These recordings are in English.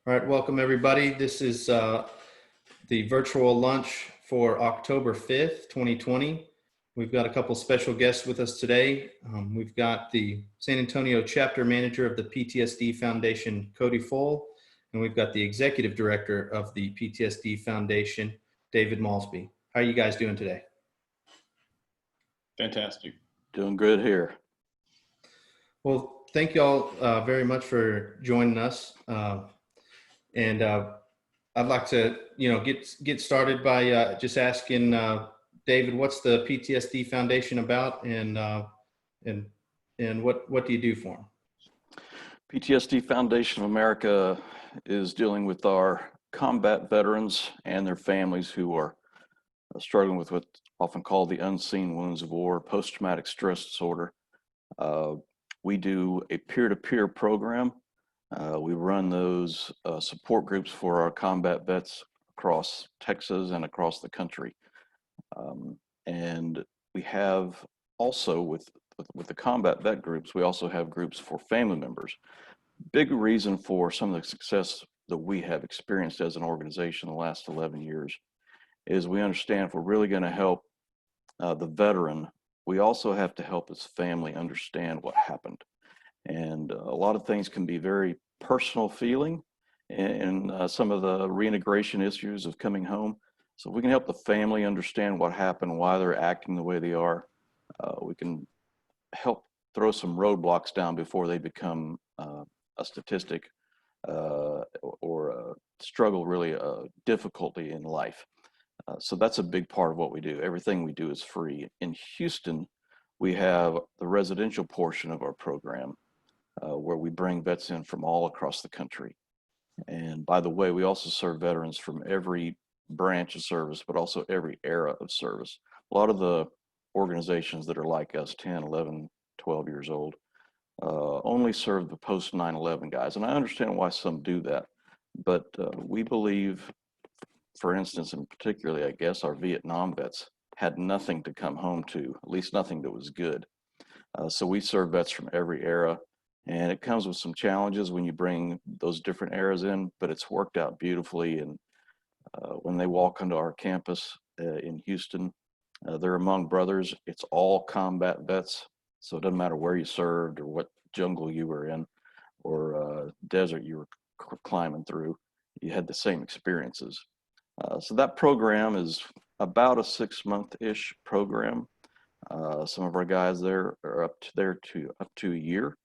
All right, welcome everybody. This is the virtual lunch for October 5th, 2020. We've got a couple special guests with us today. We've got the San Antonio chapter manager of the PTSD Foundation, Cody, and we've got the executive director of the PTSD Foundation, David Maulsby. How are you guys doing today? Fantastic. Doing good here. Well, thank you all very much for joining us. And I'd like to, get started by just asking David, what's the PTSD Foundation about, and what do you do for them? PTSD Foundation of America is dealing with our combat veterans and their families who are struggling with what's often called the unseen wounds of war, post-traumatic stress disorder. We do a peer-to-peer program. We run those support groups for our combat vets across Texas and across the country. And we have also, with the combat vet groups, we also have groups for family members. Big reason for some of the success that we have experienced as an organization the last 11 years is we understand if we're really going to help the veteran, we also have to help his family understand what happened. And a lot of things can be very personal feeling and some of the reintegration issues of coming home. So if we can help the family understand what happened, why they're acting the way they are, we can help throw some roadblocks down before they become a statistic or a struggle, really a difficulty in life. So that's a big part of what we do. Everything we do is free. In Houston, we have the residential portion of our program where we bring vets in from all across the country. And by the way, we also serve veterans from every branch of service, but also every era of service. A lot of the organizations that are like us, 10, 11, 12 years old, only serve the post 9/11 guys. And I understand why some do that, but we believe, for instance, and particularly, I guess, our Vietnam vets had nothing to come home to, at least nothing that was good. So we serve vets from every era. And it comes with some challenges when you bring those different eras in, but it's worked out beautifully. And when they walk onto our campus in Houston, they're among brothers. It's all combat vets. So it doesn't matter where you served or what jungle you were in or desert you were climbing through, you had the same experiences. So that program is about a 6-month-ish program. Some of our guys there are up to a year.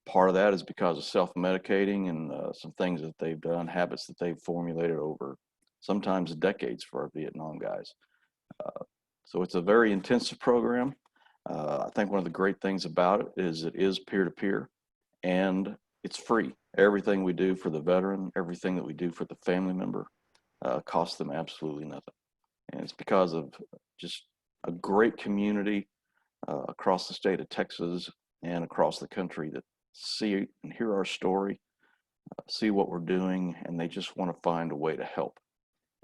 Part of that is because of self-medicating and some things that they've done, habits that they've formulated over sometimes decades for our Vietnam guys. So it's a very intensive program. I think one of the great things about it is peer-to-peer and it's free. Everything we do for the veteran, everything that we do for the family member costs them absolutely nothing. And it's because of just a great community across the state of Texas and across the country that see and hear our story, see what we're doing, and they just want to find a way to help.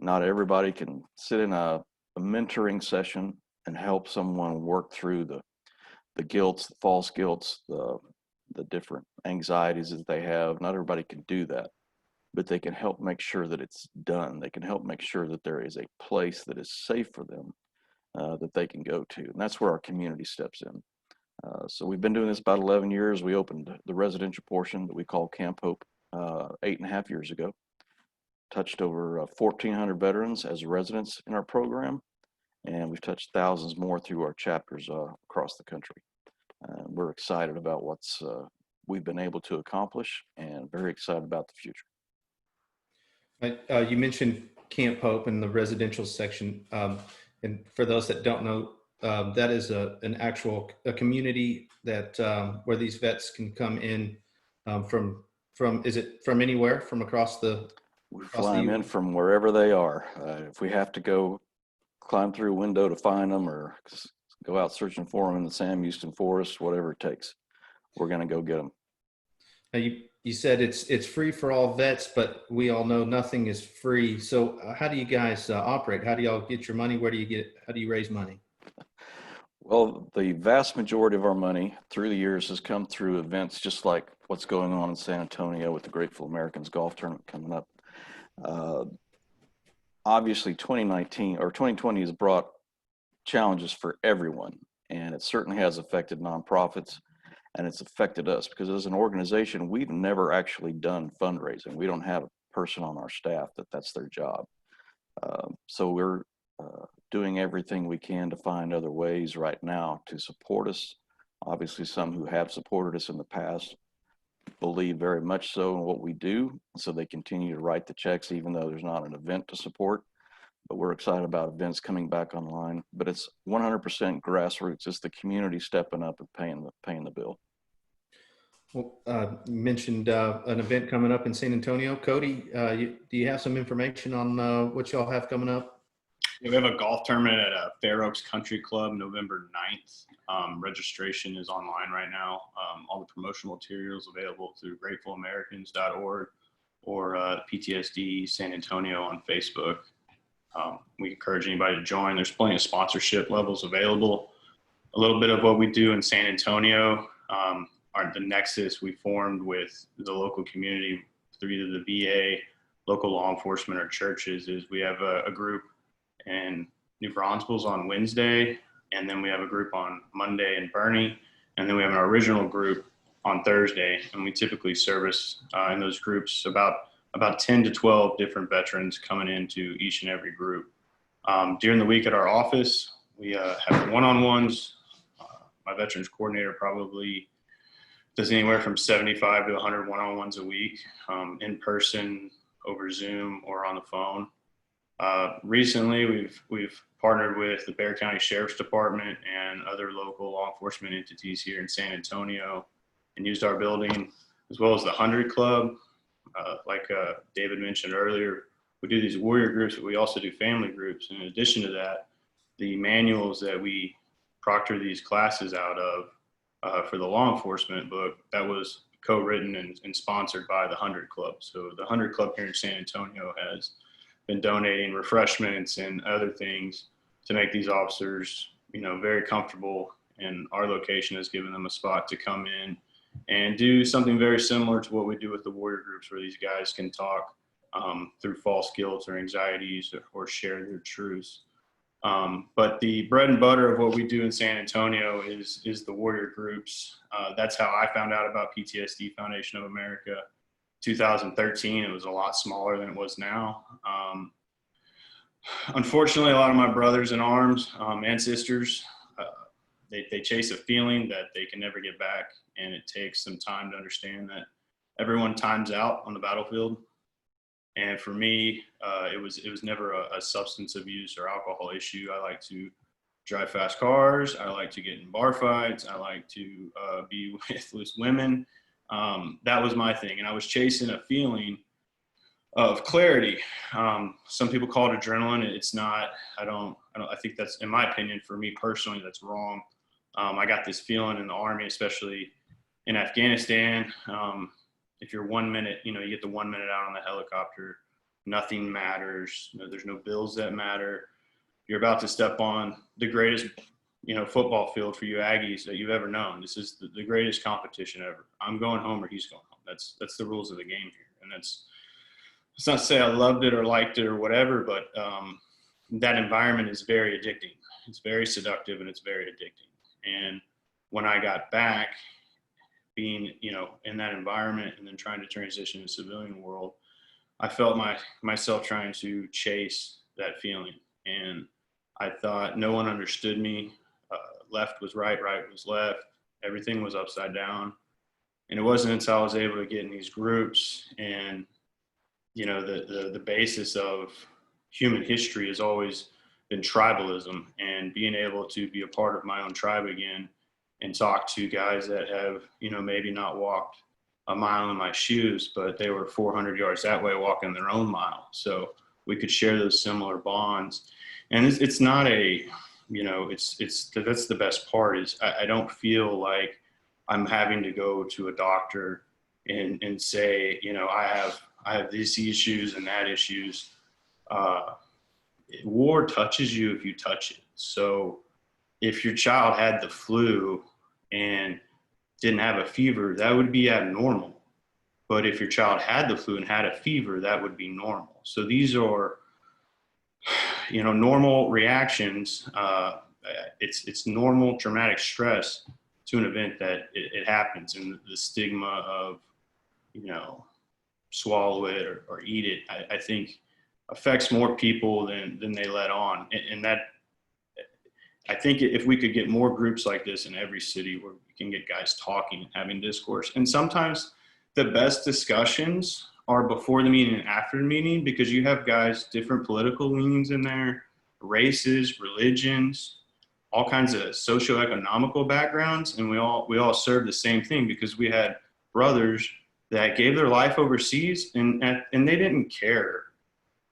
Not everybody can sit in a mentoring session and help someone work through the guilts, the false guilts, the different anxieties that they have. Not everybody can do that, but they can help make sure that it's done. They can help make sure that there is a place that is safe for them that they can go to. And that's where our community steps in. So we've been doing this about 11 years. We opened the residential portion that we call Camp Hope 8.5 years ago. Touched over 1,400 veterans as residents in our program, and we've touched thousands more through our chapters across the country. We're excited about what's we've been able to accomplish, and very excited about the future. You mentioned Camp Hope in the residential section, and for those that don't know, that is a community that where these vets can come in from is it from anywhere from across the we fly them in from wherever they are. If we have to go climb through a window to find them or go out searching for them in the Sam Houston forest, whatever it takes, we're going to go get them. Now you said it's free for all vets, but we all know nothing is free. So how do you guys operate? How do y'all get your money? How do you raise money? Well, the vast majority of our money through the years has come through events just like what's going on in San Antonio with the Grateful Americans golf tournament coming up. Uh, Obviously, 2019 or 2020 has brought challenges for everyone, and it certainly has affected nonprofits, and it's affected us because as an organization, we've never actually done fundraising. We don't have a person on our staff that's their job. So we're doing everything we can to find other ways right now to support us. Obviously, some who have supported us in the past believe very much so in what we do, so they continue to write the checks even though there's not an event to support. But we're excited about events coming back online. But it's 100% grassroots. It's the community stepping up and paying the bill. Well, you mentioned an event coming up in San Antonio. Cody, do you have some information on what y'all have coming up? Yeah, we have a golf tournament at Fair Oaks Country Club November 9th. Registration is online right now. All the promotional materials available through gratefulamericans.org or PTSD San Antonio on Facebook. We encourage anybody to join. There's plenty of sponsorship levels available. A little bit of what we do in San Antonio, the nexus we formed with the local community through either the VA, local law enforcement, or churches is we have a group in New Braunfels on Wednesday, and then we have a group on Monday in Bernie, and then we have an original group on Thursday, and we typically service in those groups about 10 to 12 different veterans coming into each and every group. During the week at our office, we have one-on-ones. My veterans coordinator probably does anywhere from 75 to 100 one-on-ones a week, in person, over Zoom, or on the phone. Recently, we've partnered with the Bexar County Sheriff's Department and other local law enforcement entities here in San Antonio and used our building, as well as the 100 Club. Like David mentioned earlier, we do these warrior groups, but we also do family groups. In addition to that, the manuals that we proctor these classes out of for the law enforcement book, that was co-written and sponsored by the 100 Club. So the 100 Club here in San Antonio has been donating refreshments and other things to make these officers, very comfortable. And our location has given them a spot to come in and do something very similar to what we do with the warrior groups, where these guys can talk through false guilt or anxieties or share their truths. But the bread and butter of what we do in San Antonio is the warrior groups. That's how I found out about PTSD Foundation of America. 2013, it was a lot smaller than it was now. Unfortunately, a lot of my brothers in arms and sisters, they chase a feeling that they can never get back, and it takes some time to understand that everyone times out on the battlefield. And for me, it was never a substance abuse or alcohol issue. I like to drive fast cars. I like to get in bar fights. I like to be with loose women. That was my thing, and I was chasing a feeling of clarity. Some people call it adrenaline. It's not. I think that's, in my opinion, for me personally, that's wrong. I got this feeling in the Army, especially in Afghanistan. If you're 1 minute, you get the 1 minute out on the helicopter, nothing matters. There's no bills that matter. You're about to step on the greatest, football field for you Aggies that you've ever known. This is the greatest competition ever. I'm going home or he's going home. That's the rules of the game here. And it's not to say I loved it or liked it or whatever, but that environment is very addicting. It's very seductive and it's very addicting. And when I got back, being, in that environment and then trying to transition to the civilian world, I felt myself trying to chase that feeling. And I thought no one understood me. Left was right, right was left. Everything was upside down. And it wasn't until I was able to get in these groups and, the basis of human history has always been tribalism, and being able to be a part of my own tribe again and talk to guys that have, maybe not walked a mile in my shoes, but they were 400 yards that way walking their own mile. So we could share those similar bonds. And it's not a, that's the best part is I don't feel like I'm having to go to a doctor and say, I have these issues and that issues. War touches you if you touch it. So if your child had the flu and didn't have a fever, that would be abnormal. But if your child had the flu and had a fever, that would be normal. So these are, normal reactions. It's normal traumatic stress to an event that it happens, and the stigma of, swallow it or eat it, I think affects more people than they let on. And that, I think if we could get more groups like this in every city where we can get guys talking and having discourse, and sometimes the best discussions are before the meeting and after the meeting, because you have guys, different political leanings in there, races, religions, all kinds of socioeconomical backgrounds, and we all serve the same thing, because we had brothers that gave their life overseas, and they didn't care.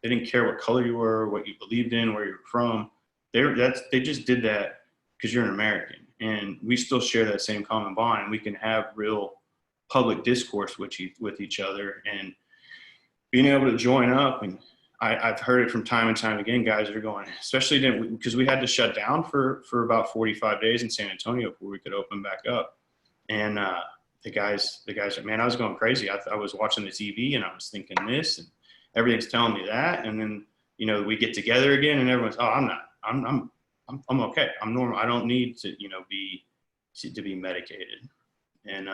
They didn't care what color you were, what you believed in, where you're from. They just did that because you're an American, and we still share that same common bond, and we can have real public discourse with each other, and being able to join up. And I've heard it from time and time again. Guys are going, especially because we had to shut down for about 45 days in San Antonio before we could open back up. And the guys, man, I was going crazy. I was watching the TV and I was thinking this, and everything's telling me that. And then, we get together again and everyone's, oh, I'm okay. I'm normal. I don't need to, to be medicated. And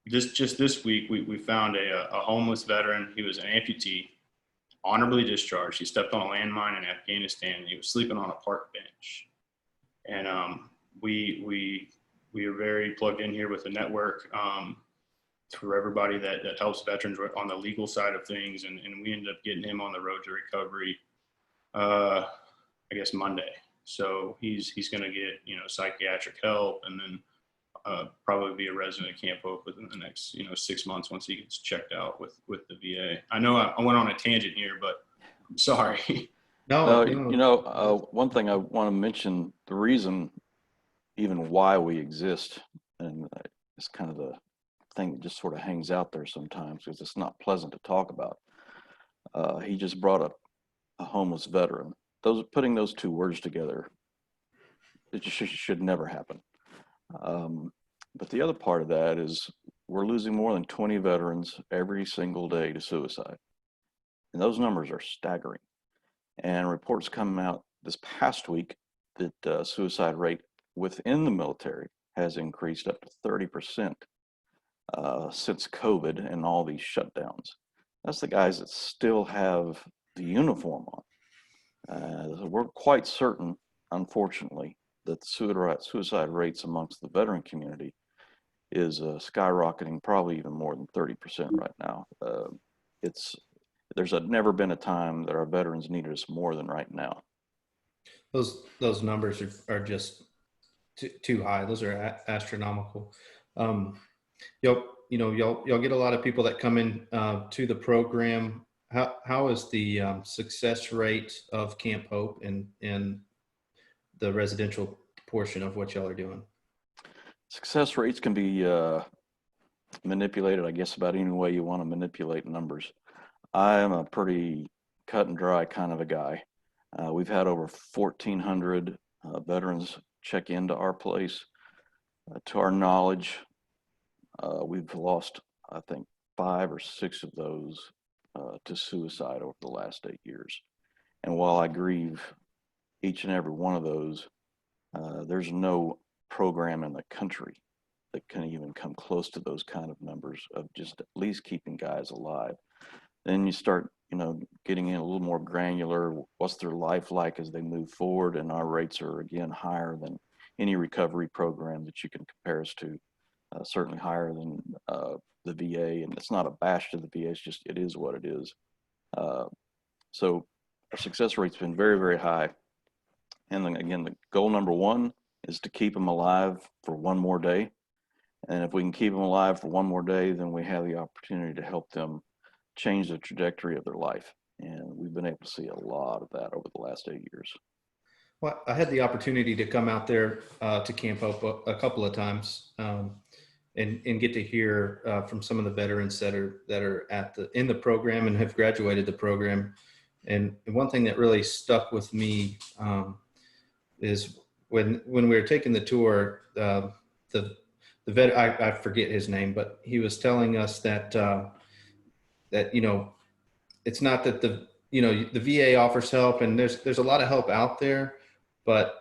this week, we found a homeless veteran. He was an amputee, honorably discharged. He stepped on a landmine in Afghanistan, and he was sleeping on a park bench. And we are very plugged in here with the network for everybody that helps veterans on the legal side of things. And we ended up getting him on the road to recovery, I guess Monday. So he's going to get, psychiatric help, and then probably be a resident of Camp Hope within the next, 6 months once he gets checked out with the VA. I know I went on a tangent here, but I'm sorry. No. One thing I want to mention, the reason even why we exist, and it's kind of the thing that just sort of hangs out there sometimes because it's not pleasant to talk about. He just brought up a homeless veteran. Putting those two words together, it just should never happen. But the other part of that is we're losing more than 20 veterans every single day to suicide. And those numbers are staggering. And reports coming out this past week that suicide rate within the military has increased up to 30% since COVID and all these shutdowns. That's the guys that still have the uniform on. We're quite certain, unfortunately, that the suicide rates amongst the veteran community is skyrocketing, probably even more than 30% right now. There's never been a time that our veterans needed us more than right now. Those numbers are just too high. Those are astronomical. Y'all get a lot of people that come in to the program. How is the success rate of Camp Hope and the residential portion of what y'all are doing? Success rates can be manipulated, I guess, about any way you want to manipulate numbers. I am a pretty cut and dry kind of a guy. We've had over 1,400 veterans check into our place. To our knowledge, we've lost, I think, 5 or 6 of those to suicide over the last 8 years. And while I grieve each and every one of those, there's no program in the country that can even come close to those kind of numbers of just at least keeping guys alive. Then you start, getting in a little more granular. What's their life like as they move forward? And our rates are, again, higher than any recovery program that you can compare us to, certainly higher than the VA. And it's not a bash to the VA, it's just, it is what it is. So our success rate's been very, very high. And then again, the goal number one is to keep them alive for one more day. And if we can keep them alive for one more day, then we have the opportunity to help them change the trajectory of their life. And we've been able to see a lot of that over the last 8 years. Well, I had the opportunity to come out there to Camp Hope a couple of times and get to hear from some of the veterans that are in the program and have graduated the program. And one thing that really stuck with me is when we were taking the tour, the vet, I forget his name, but he was telling us that, that, it's not that the VA offers help, and there's a lot of help out there, but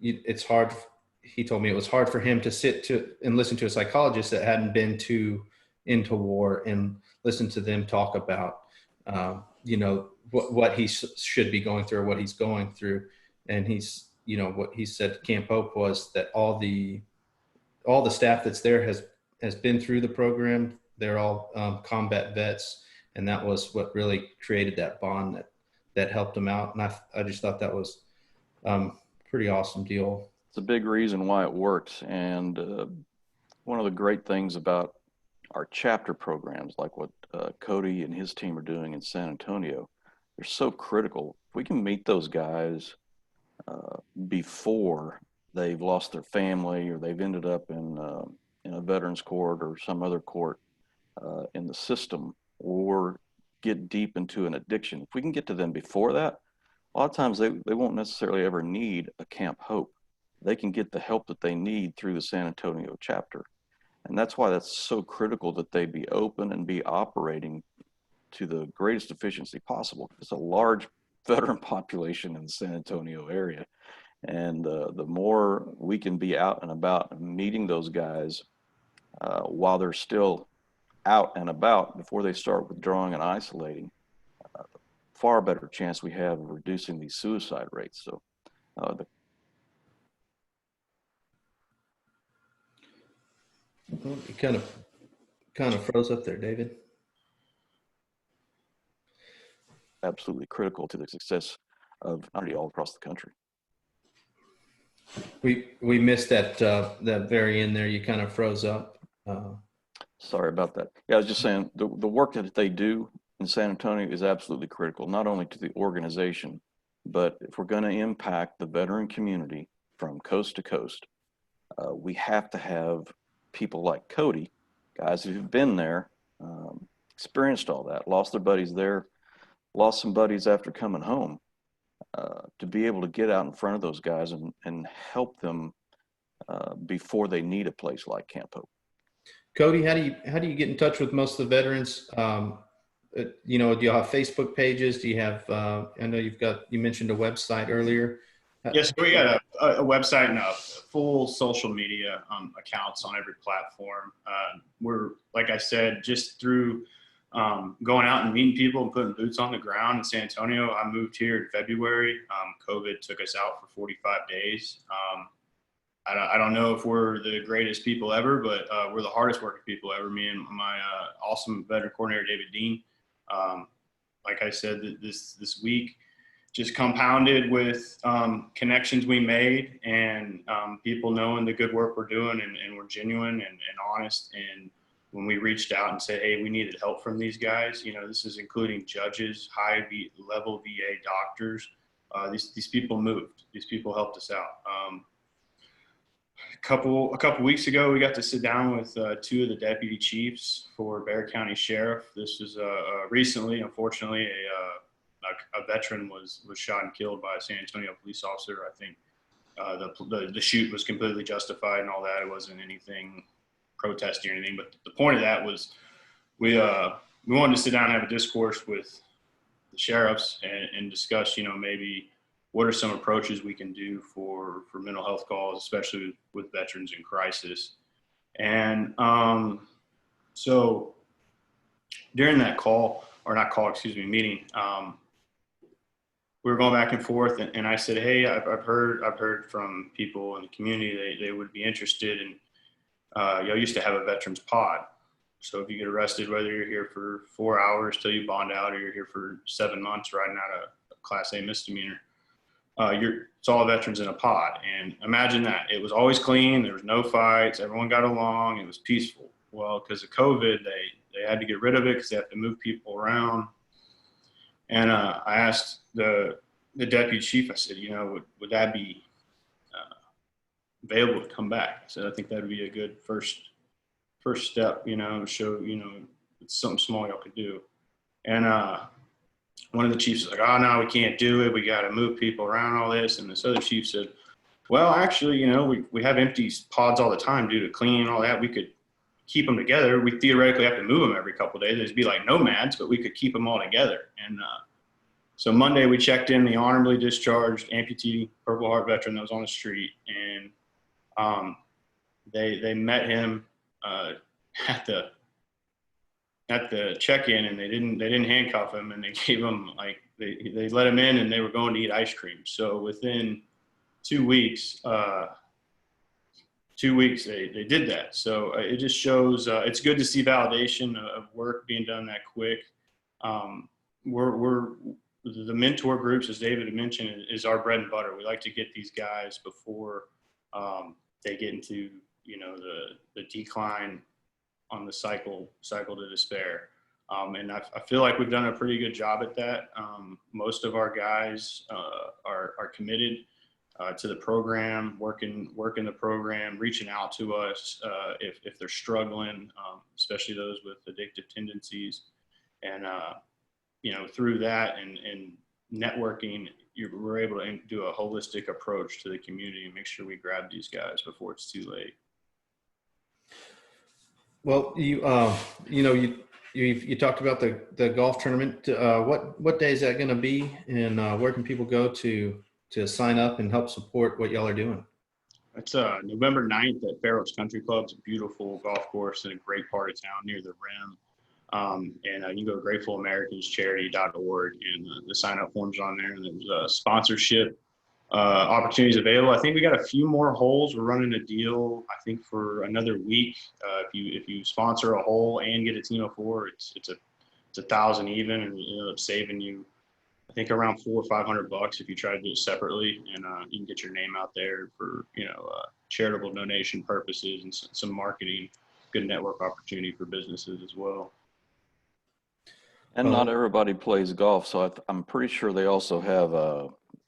it's hard. He told me it was hard for him to sit to and listen to a psychologist that hadn't been into war and listen to them talk about, what he should be going through or what he's going through. And what he said to Camp Hope was that all the staff that's there has been through the program. They're all combat vets, and that was what really created that bond that helped them out. And I just thought that was pretty awesome deal. It's a big reason why it works. And one of the great things about our chapter programs, like what Cody and his team are doing in San Antonio, they're so critical. If we can meet those guys before they've lost their family or they've ended up in a veterans court or some other court in the system, or get deep into an addiction, if we can get to them before that, a lot of times they won't necessarily ever need a Camp Hope. They can get the help that they need through the San Antonio chapter. And that's why that's so critical that they be open and be operating to the greatest efficiency possible. It's a large veteran population in the San Antonio area. And the more we can be out and about meeting those guys while they're still out and about before they start withdrawing and isolating, far better chance we have of reducing these suicide rates. So You kind of froze up there, David. absolutely critical to the success of all across the country. We missed that very end there. You kind of froze up. Sorry about that. Yeah, I was just saying the work that they do in San Antonio is absolutely critical, not only to the organization, but if we're going to impact the veteran community from coast to coast, we have to have people like Cody, guys who've been there, experienced all that, lost their buddies there, lost some buddies after coming home, to be able to get out in front of those guys and help them before they need a place like Camp Hope. Cody, how do you get in touch with most of the veterans? Do you have Facebook pages? Do you have? I know you mentioned a website earlier. Yes, we got a website and a full social media accounts on every platform. We're, like I said, just through going out and meeting people and putting boots on the ground in San Antonio. I moved here in February. COVID took us out for 45 days. I don't know if we're the greatest people ever, but we're the hardest working people ever. Me and my awesome veteran coordinator, David Dean. Like I said, this week just compounded with connections we made and people knowing the good work we're doing and we're genuine and honest. And when we reached out and said, hey, we needed help from these guys, this is including judges, high-level VA doctors. These people moved. These people helped us out. A couple weeks ago, we got to sit down with two of the deputy chiefs for Bexar County Sheriff. This was recently, unfortunately, a veteran was shot and killed by a San Antonio police officer. I think the shoot was completely justified and all that. It wasn't anything protesting or anything. But the point of that was we wanted to sit down and have a discourse with the sheriffs and discuss, maybe what are some approaches we can do for mental health calls, especially with veterans in crisis. And so during that meeting, we were going back and forth, and I said, hey, I've heard from people in the community they would be interested in, y'all used to have a veterans pod. So if you get arrested, whether you're here for 4 hours till you bond out or you're here for 7 months riding out a Class A misdemeanor, it's all veterans in a pod. And imagine that. It was always clean. There was no fights. Everyone got along. It was peaceful. Well, because of COVID, they had to get rid of it because they have to move people around. And I asked the deputy chief, I said, would that be available to come back? I said, I think that would be a good first step, to show, it's something small y'all could do. And one of the chiefs was like, oh, no, we can't do it. We got to move people around, all this. And this other chief said, Well, actually, we have empty pods all the time due to cleaning and all that. We could keep them together. We theoretically have to move them every couple of days. They'd be like nomads, but we could keep them all together. And so Monday we checked in the honorably discharged amputee Purple Heart veteran that was on the street, and um, they met him at the check-in, and they didn't handcuff him, and they gave him like they let him in, and they were going to eat ice cream. So within 2 weeks, 2 weeks they did that. So it just shows it's good to see validation of work being done that quick. We're the mentor groups, as David had mentioned, is our bread and butter. We like to get these guys before they get into the decline on the cycle to despair. And I feel like we've done a pretty good job at that. Most of our guys are committed to the program, working the program, reaching out to us if they're struggling, especially those with addictive tendencies. And through that and networking, we're able to do a holistic approach to the community and make sure we grab these guys before it's too late. Well, you talked about the golf tournament. What day is that going to be, and where can people go to sign up and help support what y'all are doing? It's November 9th at Fair Oaks Country Club. It's a beautiful golf course in a great part of town near the rim. And you can go to gratefulamericans.charity.org, and the sign up forms on there, and there's sponsorship opportunities available. I think we got a few more holes. We're running a deal, I think, for another week. If you sponsor a hole and get a team of four, it's $1,000 even, and it's saving you, I think, around $400 or $500 if you try to do it separately, and you can get your name out there for charitable donation purposes and some marketing, good network opportunity for businesses as well. And not everybody plays golf, so I'm pretty sure they also have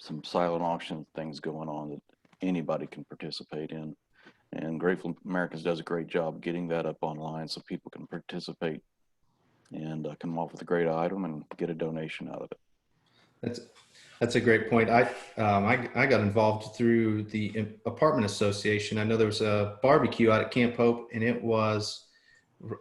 some silent auction things going on that anybody can participate in. And Grateful Americans does a great job getting that up online so people can participate and come off with a great item and get a donation out of it. That's a great point. I got involved through the apartment association. I know there was a barbecue out at Camp Hope, and it was,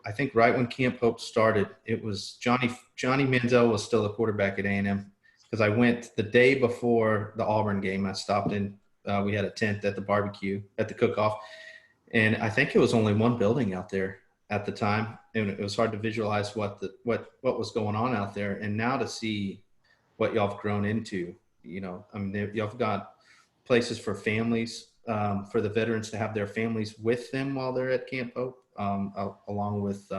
I think, right when Camp Hope started. It was Johnny Manziel was still the quarterback at A&M, because I went the day before the Auburn game. I stopped in. We had a tent at the barbecue at the cook-off, and I think it was only one building out there at the time, and it was hard to visualize what was going on out there. And now to see what y'all have grown into, y'all have got places for families, for the veterans to have their families with them while they're at Camp Hope, along with,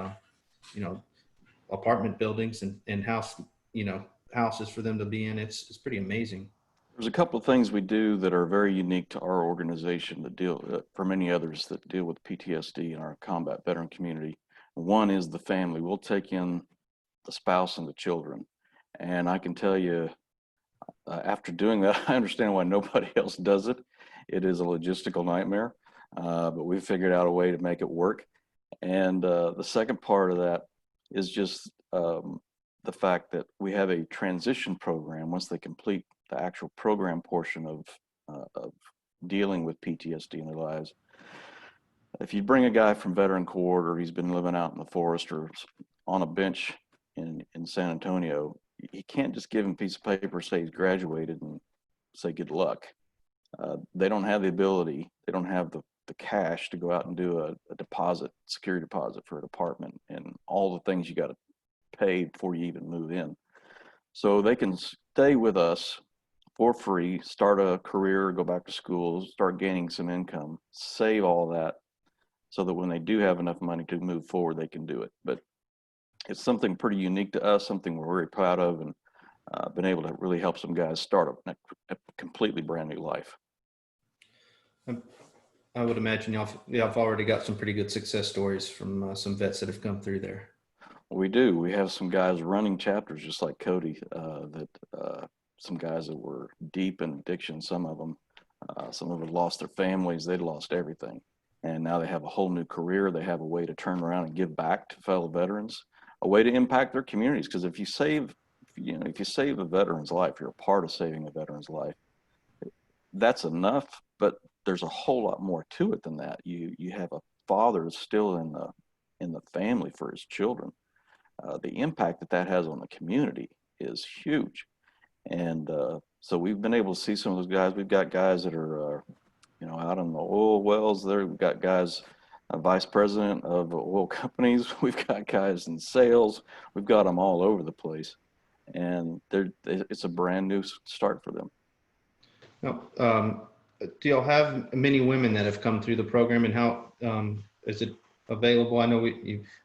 apartment buildings and houses for them to be in. It's pretty amazing. There's a couple of things we do that are very unique to our organization that deal, for many others that deal with PTSD in our combat veteran community. One is the family. We'll take in the spouse and the children. And I can tell you, after doing that, I understand why nobody else does it. It is a logistical nightmare, but we figured out a way to make it work. And the second part of that is just the fact that we have a transition program once they complete the actual program portion of dealing with PTSD in their lives. If you bring a guy from veteran court, or he's been living out in the forest or on a bench in San Antonio, you can't just give him a piece of paper, say he's graduated, and say good luck. They don't have the ability, they don't have the cash to go out and do a deposit, security deposit for an apartment, and all the things you got to pay before you even move in. So they can stay with us for free, start a career, go back to school, start gaining some income, save all that, so that when they do have enough money to move forward, they can do it. But it's something pretty unique to us, something we're very proud of, and been able to really help some guys start a completely brand new life. I would imagine y'all have already got some pretty good success stories from some vets that have come through there. We do. We have some guys running chapters just like Cody, some guys that were deep in addiction, some of them had lost their families, they'd lost everything. And now they have a whole new career. They have a way to turn around and give back to fellow veterans, a way to impact their communities. Because if you save a veteran's life, you're a part of saving a veteran's life. That's enough, but there's a whole lot more to it than that. You have a father still in the family for his children. The impact that that has on the community is huge. And so we've been able to see some of those guys. We've got guys that are, out in the oil wells there. We've got guys, vice president of oil companies. We've got guys in sales. We've got them all over the place. And it's a brand new start for them. Now, do y'all have many women that have come through the program, and how is it available? I know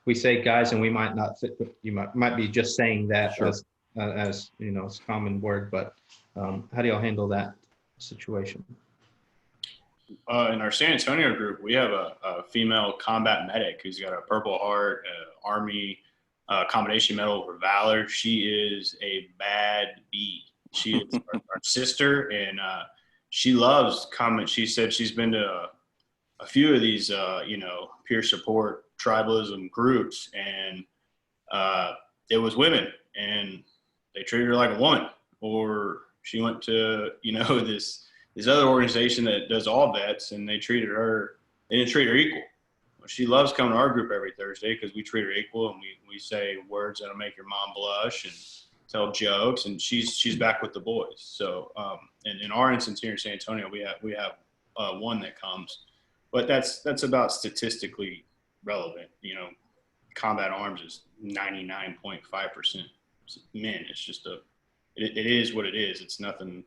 we say guys, and we might not fit, you might be just saying that Sure. as it's a common word, but how do y'all handle that situation? In our San Antonio group, we have a female combat medic who's got a Purple Heart, Army combination medal for valor. She is a bad bee. She is our sister, and she loves comment. She said she's been to a few of these, peer support tribalism groups, and it was women, and they treated her like a woman. Or she went to, this other organization that does all vets, and they didn't treat her equal. She loves coming to our group every Thursday because we treat her equal, and we say words that'll make your mom blush and tell jokes, and she's back with the boys. So, and in our instance here in San Antonio, we have one that comes, but that's about statistically relevant. Combat arms is 99.5% men. It's just it is what it is. It's nothing.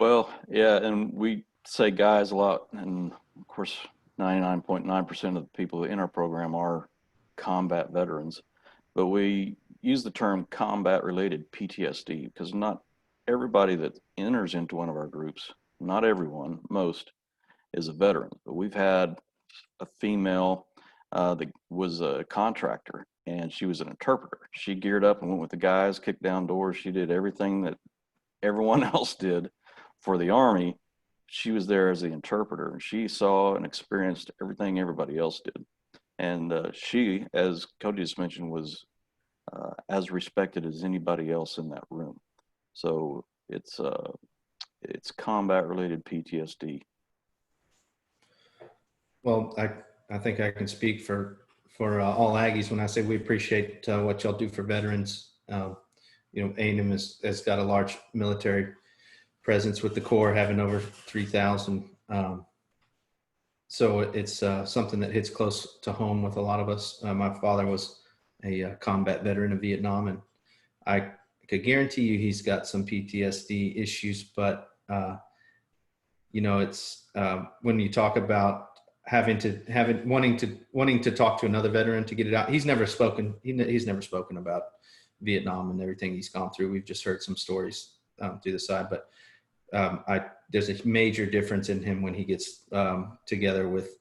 Well, yeah, and we say guys a lot, and of course, 99.9% of the people in our program are combat veterans, but we use the term combat-related PTSD because not everybody that enters into one of our groups, not everyone, most, is a veteran. But we've had a female that was a contractor, and she was an interpreter. She geared up and went with the guys, kicked down doors. She did everything that everyone else did for the Army. She was there as the interpreter, and she saw and experienced everything everybody else did. And she, as Cody just mentioned, was as respected as anybody else in that room. So it's combat-related PTSD. Well, I think I can speak for all Aggies when I say we appreciate what y'all do for veterans. A&M has got a large military presence with the Corps, having over 3,000. So it's something that hits close to home with a lot of us. My father was a combat veteran of Vietnam, and I could guarantee you he's got some PTSD issues. But it's when you talk about wanting to talk to another veteran to get it out. He's never spoken. He's never spoken about Vietnam and everything he's gone through. We've just heard some stories through the side, but there's a major difference in him when he gets together with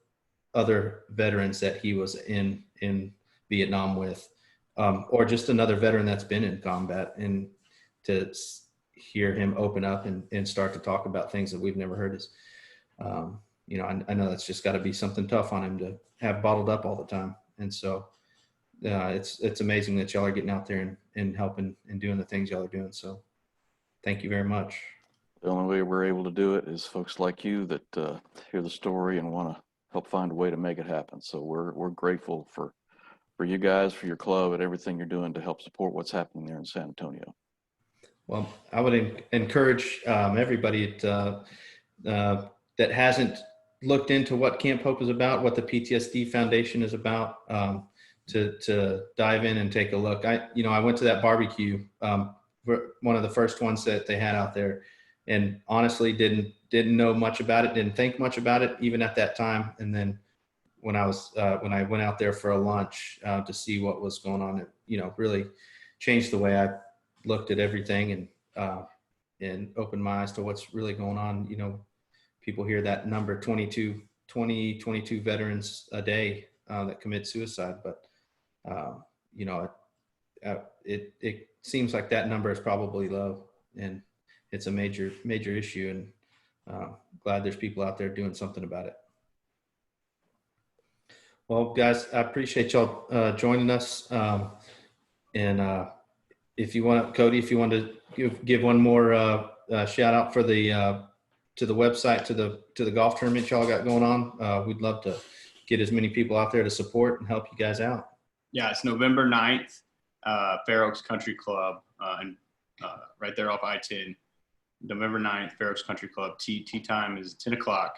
other veterans that he was in Vietnam with, or just another veteran that's been in combat, and to hear him open up and start to talk about things that we've never heard is, I know that's just got to be something tough on him to have bottled up all the time. And so it's amazing that y'all are getting out there and helping and doing the things y'all are doing. So thank you very much. The only way we're able to do it is folks like you that hear the story and want to help find a way to make it happen. So we're grateful for you guys, for your club, and everything you're doing to help support what's happening there in San Antonio. Well, I would encourage everybody that hasn't looked into what Camp Hope is about, what the PTSD Foundation is about, to dive in and take a look. I went to that barbecue, one of the first ones that they had out there, and honestly didn't know much about it, didn't think much about it even at that time. And then when I went out there for a lunch to see what was going on, it really changed the way I looked at everything and opened my eyes to what's really going on. People hear that number 22 veterans a day that commit suicide, but it seems like that number is probably low, and it's a major issue, and glad there's people out there doing something about it. Well, guys, I appreciate y'all joining us. And if you want, Cody, if you want to give one more shout out for the to the website, to the golf tournament y'all got going on. We'd love to get as many people out there to support and help you guys out. Yeah, it's November 9th, Fair Oaks Country Club, and right there off I-10. November 9th, Fair Oaks Country Club. Tee time is 10 o'clock.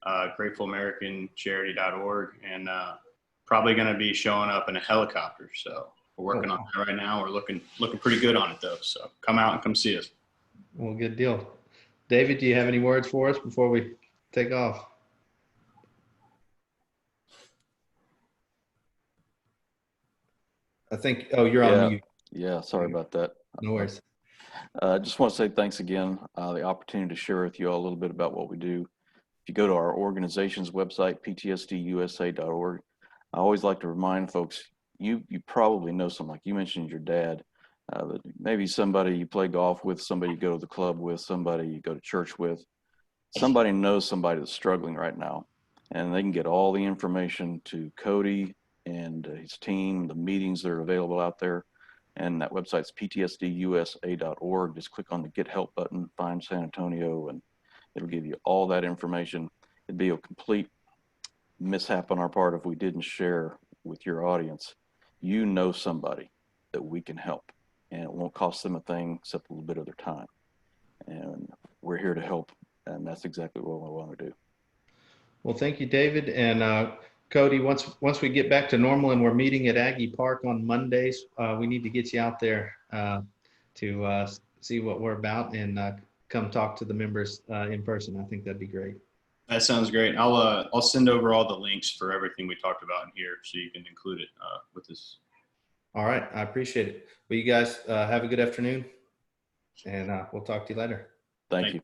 GratefulAmericanCharity.org, and probably going to be showing up in a helicopter. So we're working on that right now. We're looking pretty good on it though. So come out and come see us. Well, good deal. David, do you have any words for us before we take off? I think, oh, you're on mute. Yeah, sorry about that. No worries. I just want to say thanks again, the opportunity to share with you all a little bit about what we do. If you go to our organization's website, ptsdusa.org, I always like to remind folks, you probably know someone, like you mentioned your dad, but maybe somebody you play golf with, somebody you go to the club with, somebody you go to church with. Somebody knows somebody that's struggling right now, and they can get all the information to Cody and his team, the meetings that are available out there. And that website's ptsdusa.org. Just click on the Get Help button, find San Antonio, and it'll give you all that information. It'd be a complete mishap on our part if we didn't share with your audience. You know somebody that we can help, and it won't cost them a thing except a little bit of their time. And we're here to help, and that's exactly what we want to do. Well, thank you, David. And Cody, once we get back to normal and we're meeting at Aggie Park on Mondays, we need to get you out there to see what we're about and come talk to the members in person. I think that'd be great. That sounds great. I'll send over all the links for everything we talked about in here so you can include it with this. All right. I appreciate it. Well, you guys have a good afternoon, and we'll talk to you later. Thank you.